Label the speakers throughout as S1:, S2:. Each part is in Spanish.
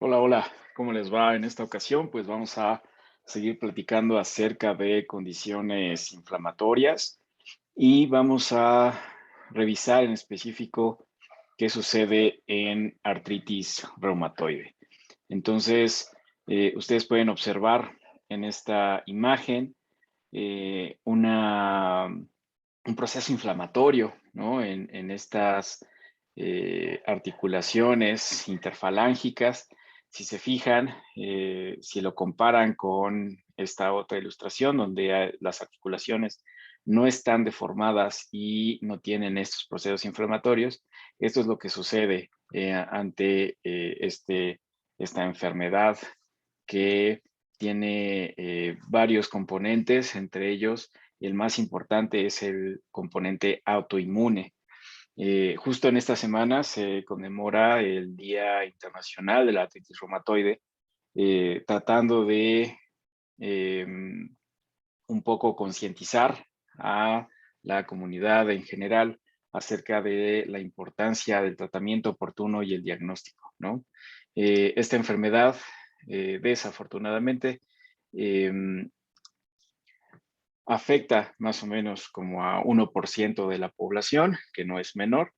S1: Hola, hola, ¿cómo les va? En esta ocasión, pues vamos a seguir platicando acerca de condiciones inflamatorias y vamos a revisar en específico qué sucede en artritis reumatoide. Entonces, ustedes pueden observar en esta imagen un proceso inflamatorio, ¿no? En estas articulaciones interfalángicas. Si se fijan, si lo comparan con esta otra ilustración donde las articulaciones no están deformadas y no tienen estos procesos inflamatorios, esto es lo que sucede ante esta enfermedad que tiene varios componentes, entre ellos el más importante es el componente autoinmune. Justo en esta semana se conmemora el Día Internacional de la Artritis Reumatoide, tratando de eh, un poco concientizar a la comunidad en general acerca de la importancia del tratamiento oportuno y el diagnóstico, ¿no? Esta enfermedad, desafortunadamente, eh, afecta más o menos como a 1% de la población, que no es menor.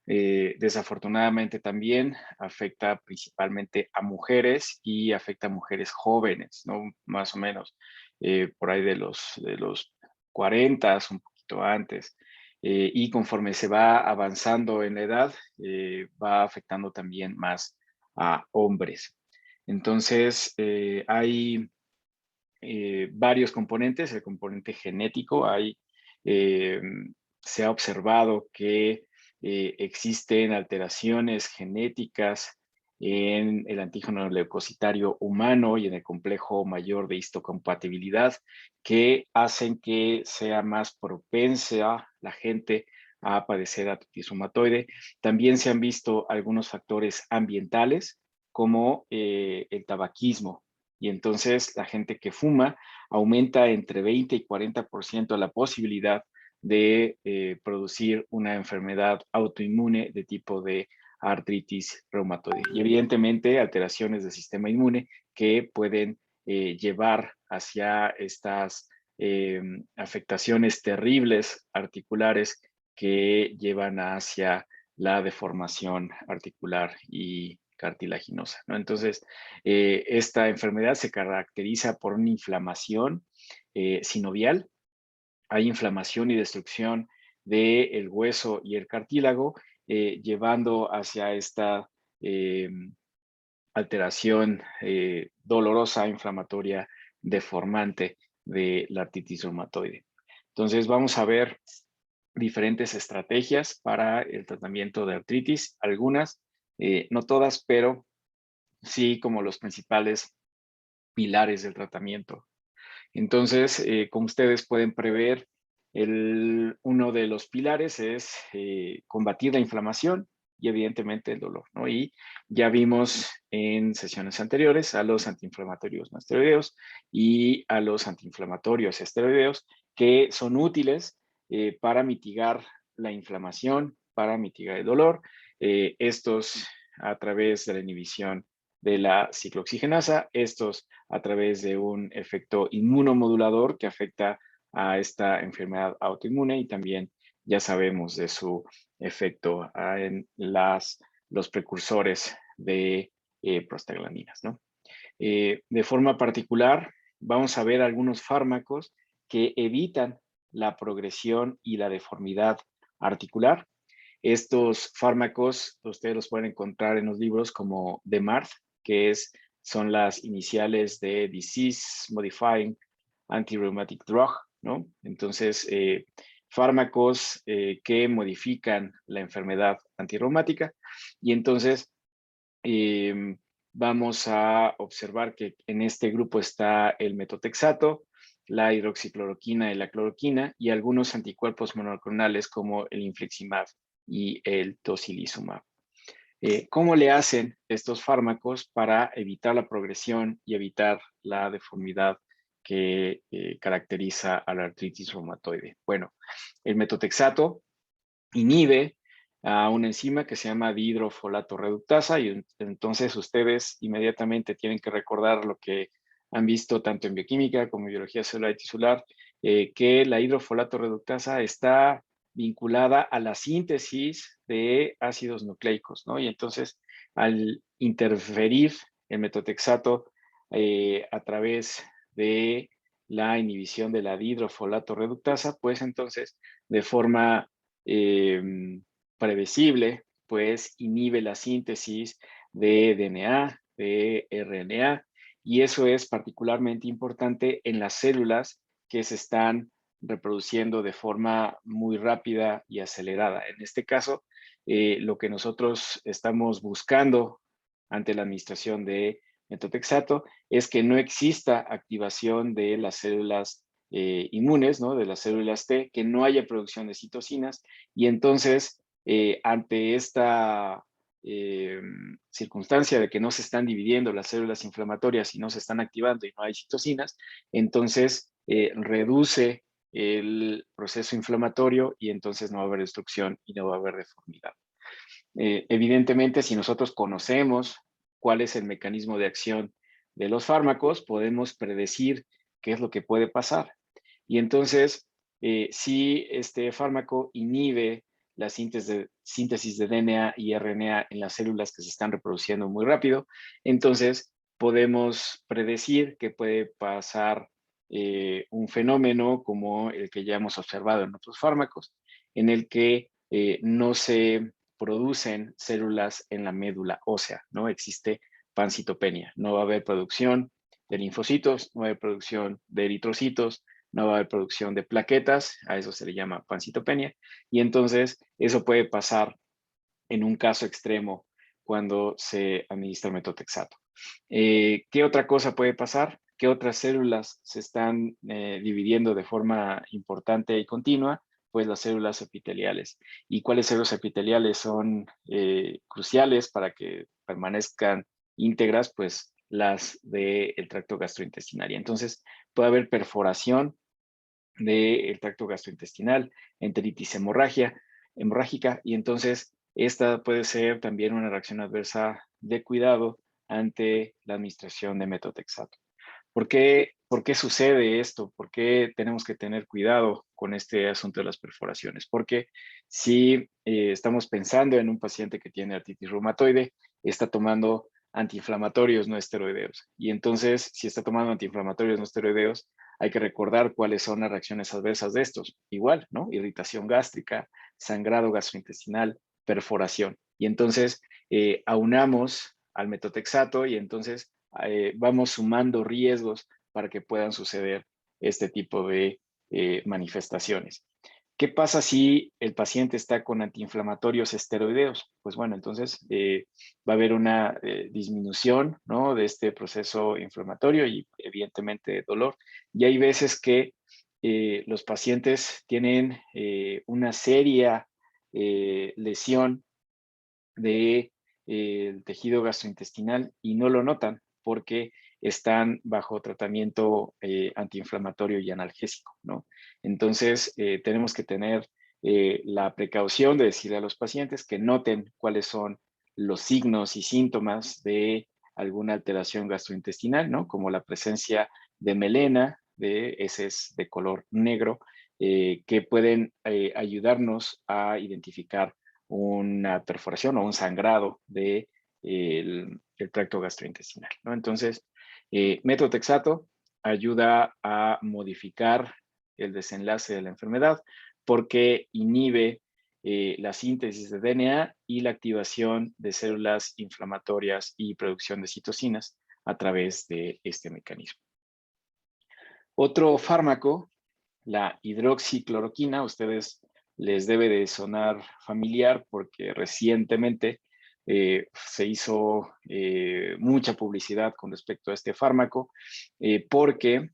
S1: Desafortunadamente también afecta principalmente a mujeres y afecta a mujeres jóvenes, ¿no? Más o menos por ahí de los 40, un poquito antes. Y conforme se va avanzando en la edad, va afectando también más a hombres. Entonces, hay varios componentes. El componente genético, eh, se ha observado que existen alteraciones genéticas en el antígeno leucocitario humano y en el complejo mayor de histocompatibilidad que hacen que sea más propensa la gente a padecer artritis reumatoide. También se han visto algunos factores ambientales como el tabaquismo, y entonces la gente que fuma aumenta entre 20 y 40% la posibilidad de producir una enfermedad autoinmune de tipo de artritis reumatoide. Y evidentemente alteraciones del sistema inmune que pueden llevar hacia estas afectaciones terribles articulares que llevan hacia la deformación articular y cartilaginosa, ¿no? Entonces, esta enfermedad se caracteriza por una inflamación sinovial. Hay inflamación y destrucción del hueso y el cartílago, llevando hacia esta eh, alteración dolorosa, inflamatoria, deformante de la artritis reumatoide. Entonces, vamos a ver diferentes estrategias para el tratamiento de artritis, algunas, no todas, pero sí como los principales pilares del tratamiento. Entonces, como ustedes pueden prever, uno de los pilares es combatir la inflamación y evidentemente el dolor, ¿no? Y ya vimos en sesiones anteriores a los antiinflamatorios no esteroideos y a los antiinflamatorios esteroideos que son útiles para mitigar la inflamación, para mitigar el dolor. Estos a través de la inhibición de la ciclooxigenasa, estos a través de un efecto inmunomodulador que afecta a esta enfermedad autoinmune, y también ya sabemos de su efecto en los precursores de prostaglandinas, ¿no? De forma particular, vamos a ver algunos fármacos que evitan la progresión y la deformidad articular. Estos fármacos ustedes los pueden encontrar en los libros como DMARD, que son las iniciales de Disease Modifying Antirheumatic Drug, ¿no? Entonces, fármacos que modifican la enfermedad antirreumática. Y entonces, vamos a observar que en este grupo está el metotrexato, la hidroxicloroquina y la cloroquina, y algunos anticuerpos monoclonales como el infliximab y el tocilizumab. ¿Cómo le hacen estos fármacos para evitar la progresión y evitar la deformidad que caracteriza a la artritis reumatoide? Bueno, el metotrexato inhibe a una enzima que se llama dihidrofolato reductasa y entonces ustedes inmediatamente tienen que recordar lo que han visto tanto en bioquímica como en biología celular y tisular, que la hidrofolato reductasa está vinculada a la síntesis de ácidos nucleicos, ¿no? Y entonces, al interferir el metotrexato a través de la inhibición de la dihidrofolato reductasa, pues entonces, de forma previsible, pues inhibe la síntesis de DNA, de RNA, y eso es particularmente importante en las células que se están reproduciendo de forma muy rápida y acelerada. En este caso, lo que nosotros estamos buscando ante la administración de metotrexato es que no exista activación de las células inmunes, ¿no? De las células T, que no haya producción de citocinas, y entonces, ante esta circunstancia de que no se están dividiendo las células inflamatorias y no se están activando y no hay citocinas, entonces reduce el proceso inflamatorio y entonces no va a haber destrucción y no va a haber deformidad. Evidentemente, si nosotros conocemos cuál es el mecanismo de acción de los fármacos, podemos predecir qué es lo que puede pasar. Y entonces, si este fármaco inhibe la síntesis de DNA y RNA en las células que se están reproduciendo muy rápido, entonces podemos predecir que puede pasar un fenómeno como el que ya hemos observado en otros fármacos, en el que no se producen células en la médula ósea, ¿no? Existe pancitopenia, no va a haber producción de linfocitos, no va a haber producción de eritrocitos, no va a haber producción de plaquetas, a eso se le llama pancitopenia, y entonces eso puede pasar en un caso extremo cuando se administra metotrexato. ¿Qué otra cosa puede pasar? ¿Qué otras células se están dividiendo de forma importante y continua? Pues las células epiteliales. ¿Y cuáles células epiteliales son cruciales para que permanezcan íntegras? Pues las del tracto gastrointestinal. Y entonces puede haber perforación del tracto gastrointestinal, enteritis hemorrágica, y entonces esta puede ser también una reacción adversa de cuidado ante la administración de metotrexato. ¿Por qué sucede esto? ¿Por qué tenemos que tener cuidado con este asunto de las perforaciones? Porque si estamos pensando en un paciente que tiene artritis reumatoide, está tomando antiinflamatorios no esteroideos. Y entonces, si está tomando antiinflamatorios no esteroideos, hay que recordar cuáles son las reacciones adversas de estos. Igual, ¿no? Irritación gástrica, sangrado gastrointestinal, perforación. Y entonces, aunamos al metotrexato y entonces vamos sumando riesgos para que puedan suceder este tipo de manifestaciones. ¿Qué pasa si el paciente está con antiinflamatorios esteroideos? Pues bueno, entonces va a haber una disminución, ¿no? De este proceso inflamatorio y evidentemente dolor. Y hay veces que los pacientes tienen una seria lesión de, el tejido gastrointestinal y no lo notan porque están bajo tratamiento antiinflamatorio y analgésico, ¿no? Entonces, tenemos que tener la precaución de decirle a los pacientes que noten cuáles son los signos y síntomas de alguna alteración gastrointestinal, ¿no? Como la presencia de melena, de heces de color negro, que pueden ayudarnos a identificar una perforación o un sangrado del el tracto gastrointestinal, ¿no? Entonces, metotrexato ayuda a modificar el desenlace de la enfermedad porque inhibe la síntesis de DNA y la activación de células inflamatorias y producción de citocinas a través de este mecanismo. Otro fármaco, la hidroxicloroquina, a ustedes les debe de sonar familiar porque recientemente se hizo mucha publicidad con respecto a este fármaco porque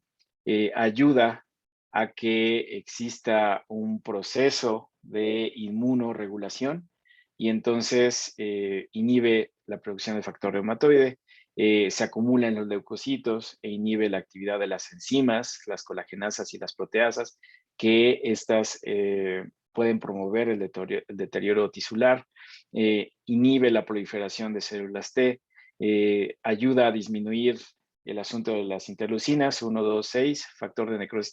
S1: ayuda a que exista un proceso de inmunoregulación y entonces inhibe la producción de factor reumatoide, se acumula en los leucocitos e inhibe la actividad de las enzimas, las colagenasas y las proteasas, que estas pueden promover el deterioro tisular, inhibe la proliferación de células T, ayuda a disminuir el asunto de las interleucinas 1, 2, 6, factor de necrosis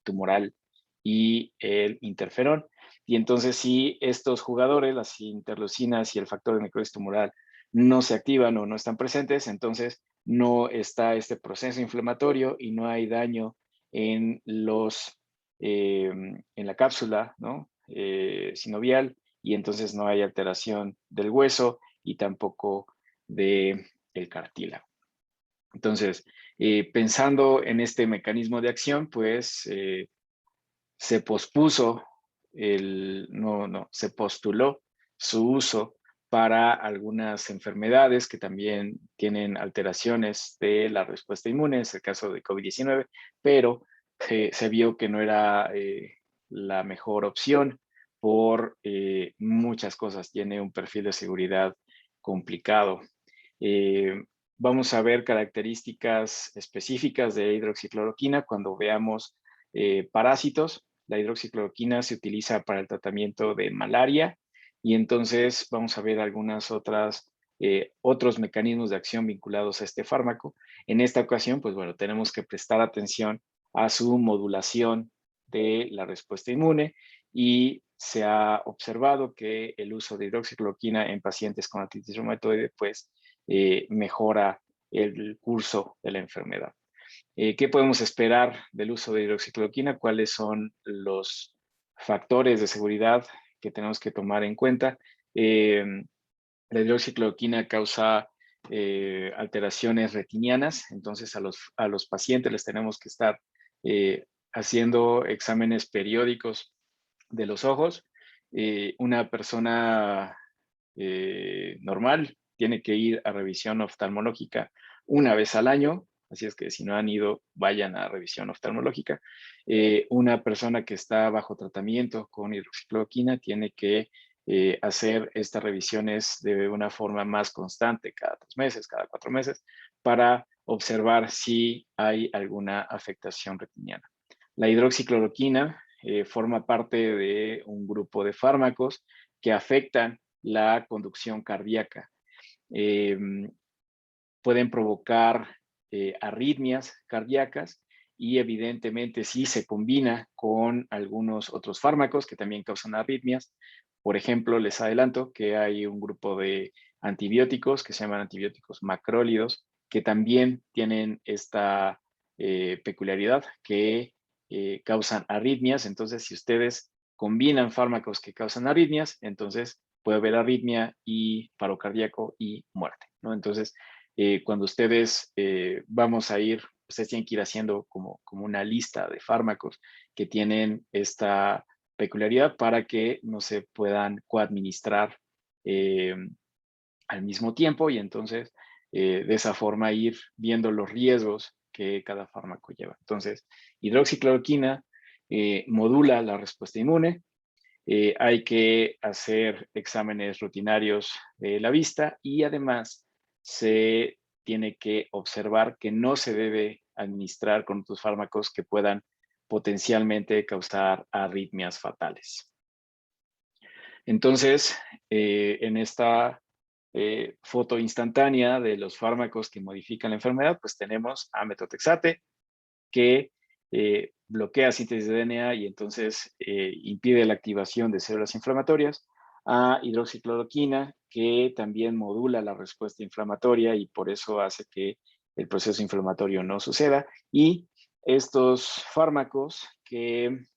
S1: tumoral y el interferón. Y entonces si estos jugadores, las interleucinas y el factor de necrosis tumoral, no se activan o no están presentes, entonces no está este proceso inflamatorio y no hay daño en en la cápsula, ¿no? Sinovial, y entonces no hay alteración del hueso y tampoco del cartílago. Entonces, pensando en este mecanismo de acción, pues se pospuso, se postuló su uso para algunas enfermedades que también tienen alteraciones de la respuesta inmune, es el caso de COVID-19, pero se vio que no era la mejor opción por muchas cosas. Tiene un perfil de seguridad complicado. Vamos a ver características específicas de hidroxicloroquina cuando veamos parásitos. La hidroxicloroquina se utiliza para el tratamiento de malaria y entonces vamos a ver algunas otros mecanismos de acción vinculados a este fármaco. En esta ocasión, pues bueno, tenemos que prestar atención a su modulación de la respuesta inmune y se ha observado que el uso de hidroxicloroquina en pacientes con artritis reumatoide pues mejora el curso de la enfermedad. ¿Qué podemos esperar del uso de hidroxicloroquina? ¿Cuáles son los factores de seguridad que tenemos que tomar en cuenta? La hidroxicloroquina causa alteraciones retinianas, entonces a los pacientes les tenemos que estar haciendo exámenes periódicos de los ojos. Una persona normal tiene que ir a revisión oftalmológica una vez al año, así es que si no han ido, vayan a revisión oftalmológica. Una persona que está bajo tratamiento con hidroxicloroquina tiene que hacer estas revisiones de una forma más constante, cada 3 meses, cada 4 meses, para observar si hay alguna afectación retiniana. La hidroxicloroquina forma parte de un grupo de fármacos que afectan la conducción cardíaca. Pueden provocar arritmias cardíacas y evidentemente si se combina con algunos otros fármacos que también causan arritmias. Por ejemplo, les adelanto que hay un grupo de antibióticos que se llaman antibióticos macrólidos que también tienen esta peculiaridad que causan arritmias. Entonces, si ustedes combinan fármacos que causan arritmias, entonces puede haber arritmia y paro cardíaco y muerte, ¿no? Entonces, cuando ustedes vamos a ir, ustedes tienen que ir haciendo como una lista de fármacos que tienen esta peculiaridad para que no se puedan coadministrar al mismo tiempo y entonces de esa forma ir viendo los riesgos que cada fármaco lleva. Entonces, hidroxicloroquina modula la respuesta inmune. Hay que hacer exámenes rutinarios de la vista y además se tiene que observar que no se debe administrar con otros fármacos que puedan potencialmente causar arritmias fatales. Entonces, en esta foto instantánea de los fármacos que modifican la enfermedad, pues tenemos a metotrexate, que bloquea síntesis de DNA y entonces impide la activación de células inflamatorias, a hidroxicloroquina, que también modula la respuesta inflamatoria y por eso hace que el proceso inflamatorio no suceda, y estos fármacos que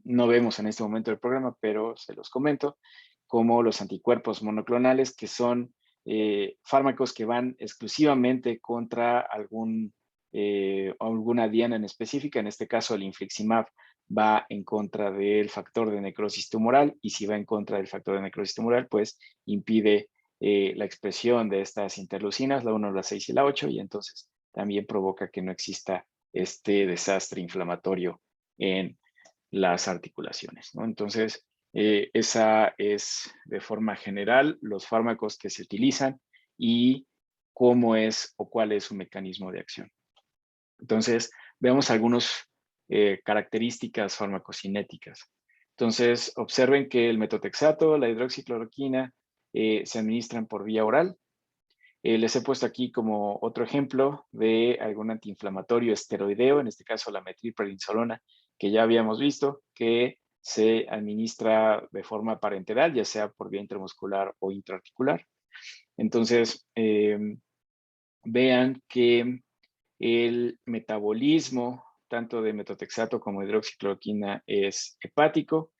S1: no vemos en este momento del programa, pero se los comento, como los anticuerpos monoclonales, que son fármacos que van exclusivamente contra alguna diana en específica. En este caso, el infliximab va en contra del factor de necrosis tumoral, y si va en contra del factor de necrosis tumoral, pues impide la expresión de estas interleucinas, la 1, la 6 y la 8, y entonces también provoca que no exista este desastre inflamatorio en las articulaciones, ¿no? Entonces, esa es de forma general los fármacos que se utilizan y cómo es o cuál es su mecanismo de acción. Entonces, veamos algunas características farmacocinéticas. Entonces, observen que el metotrexato, la hidroxicloroquina, se administran por vía oral. Les he puesto aquí como otro ejemplo de algún antiinflamatorio esteroideo, en este caso la metilprednisolona, que ya habíamos visto, que se administra de forma parenteral, ya sea por vía intramuscular o intraarticular. Entonces, vean que el metabolismo tanto de metotrexato como hidroxicloroquina es hepático.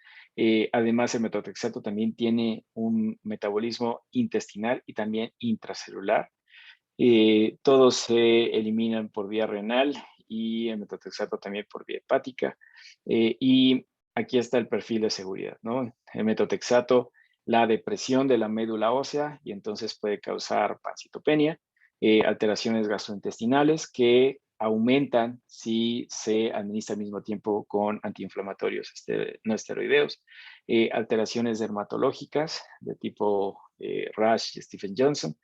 S1: Además, el metotrexato también tiene un metabolismo intestinal y también intracelular. Todos se eliminan por vía renal y el metotrexato también por vía hepática. Y aquí está el perfil de seguridad, ¿no? El metotrexato, la depresión de la médula ósea y entonces puede causar pancitopenia, alteraciones gastrointestinales que aumentan si se administra al mismo tiempo con antiinflamatorios no esteroideos, alteraciones dermatológicas de tipo rash y Stephen-Johnson.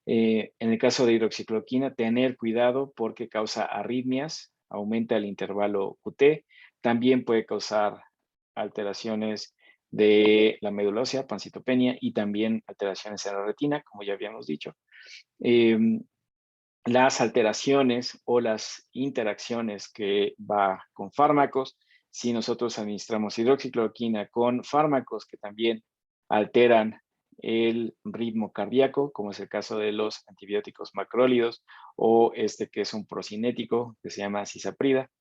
S1: En el caso de hidroxicloroquina, tener cuidado porque causa arritmias, aumenta el intervalo QT, también puede causar alteraciones de la médula ósea, pancitopenia y también alteraciones en la retina, como ya habíamos dicho. Las alteraciones o las interacciones que va con fármacos, si nosotros administramos hidroxicloroquina con fármacos que también alteran el ritmo cardíaco, como es el caso de los antibióticos macrólidos o este que es un procinético que se llama cisaprida,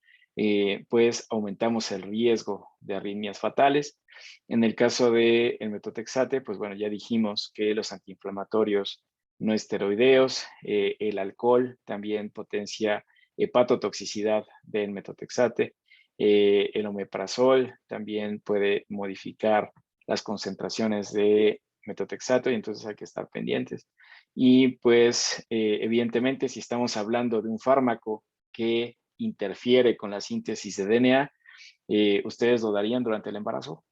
S1: pues aumentamos el riesgo de arritmias fatales. En el caso del metotrexate, pues bueno, ya dijimos que los antiinflamatorios no esteroideos, el alcohol también potencia hepatotoxicidad del metotrexate, el omeprazol también puede modificar las concentraciones de metotrexato y entonces hay que estar pendientes. Y pues evidentemente si estamos hablando de un fármaco que interfiere con la síntesis de DNA, ¿ustedes lo darían durante el embarazo?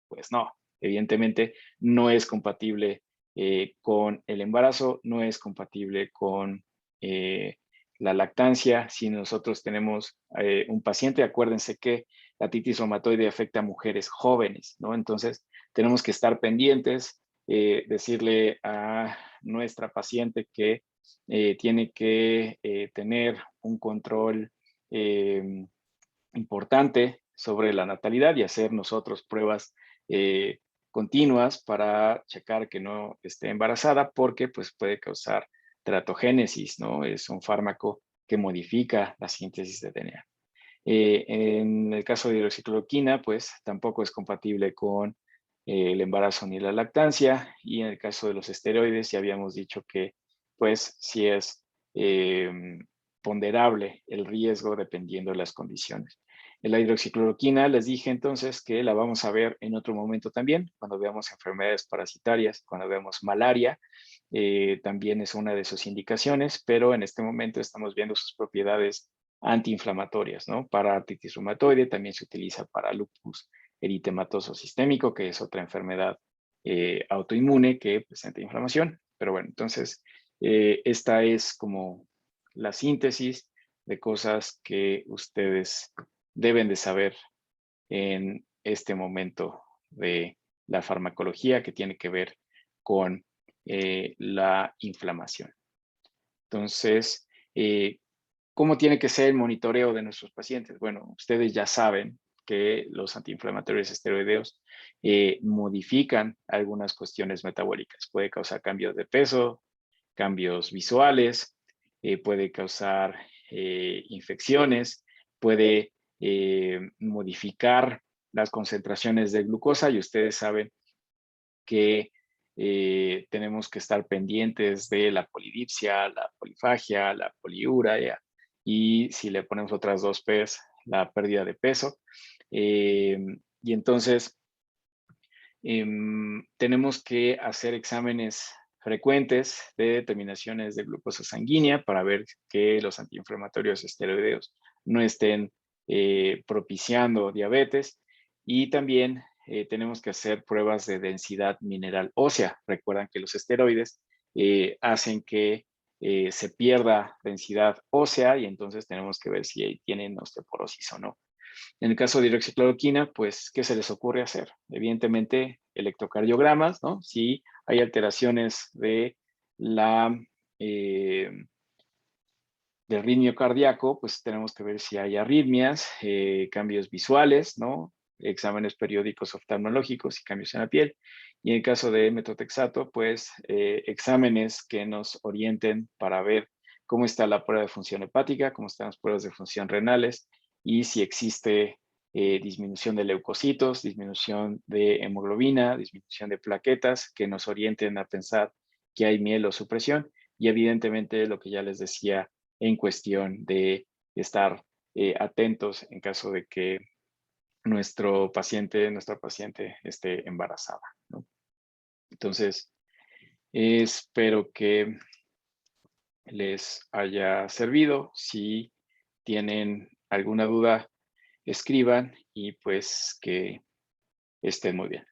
S1: Pues no, evidentemente no es compatible con el embarazo, no es compatible con la lactancia. Si nosotros tenemos un paciente, acuérdense que la artritis reumatoide afecta a mujeres jóvenes, ¿no? Entonces, tenemos que estar pendientes, decirle a nuestra paciente que tiene que tener un control importante sobre la natalidad y hacer nosotros pruebas eh, continuas para checar que no esté embarazada porque pues puede causar teratogénesis, ¿no? Es un fármaco que modifica la síntesis de DNA. En el caso de hidroxicloroquina, pues tampoco es compatible con el embarazo ni la lactancia y en el caso de los esteroides ya habíamos dicho que pues sí es ponderable el riesgo dependiendo de las condiciones. En la hidroxicloroquina les dije entonces que la vamos a ver en otro momento también, cuando veamos enfermedades parasitarias, cuando veamos malaria, también es una de sus indicaciones, pero en este momento estamos viendo sus propiedades antiinflamatorias, ¿no? Para artritis reumatoide también se utiliza para lupus eritematoso sistémico, que es otra enfermedad autoinmune que presenta inflamación. Pero bueno, entonces esta es como la síntesis de cosas que ustedes deben de saber en este momento de la farmacología que tiene que ver con la inflamación. Entonces, ¿cómo tiene que ser el monitoreo de nuestros pacientes? Bueno, ustedes ya saben que los antiinflamatorios esteroideos modifican algunas cuestiones metabólicas. Puede causar cambios de peso, cambios visuales, puede causar infecciones, puede modificar las concentraciones de glucosa y ustedes saben que tenemos que estar pendientes de la polidipsia, la polifagia, la poliuria y si le ponemos otras dos P's, la pérdida de peso. Y entonces tenemos que hacer exámenes frecuentes de determinaciones de glucosa sanguínea para ver que los antiinflamatorios esteroideos no estén propiciando diabetes y también tenemos que hacer pruebas de densidad mineral ósea. Recuerdan que los esteroides hacen que se pierda densidad ósea y entonces tenemos que ver si tienen osteoporosis o no. En el caso de hidroxicloroquina, pues, ¿qué se les ocurre hacer? Evidentemente, electrocardiogramas, ¿no? Si hay alteraciones de la, eh, del ritmo cardíaco, pues tenemos que ver si hay arritmias, cambios visuales, ¿no? Exámenes periódicos oftalmológicos y cambios en la piel. Y en el caso de metotrexato, pues exámenes que nos orienten para ver cómo está la prueba de función hepática, cómo están las pruebas de función renales y si existe disminución de leucocitos, disminución de hemoglobina, disminución de plaquetas que nos orienten a pensar que hay mielosupresión. Y evidentemente lo que ya les decía en cuestión de estar atentos en caso de que nuestra paciente esté embarazada, ¿no? Entonces, espero que les haya servido. Si tienen alguna duda, escriban y pues que estén muy bien.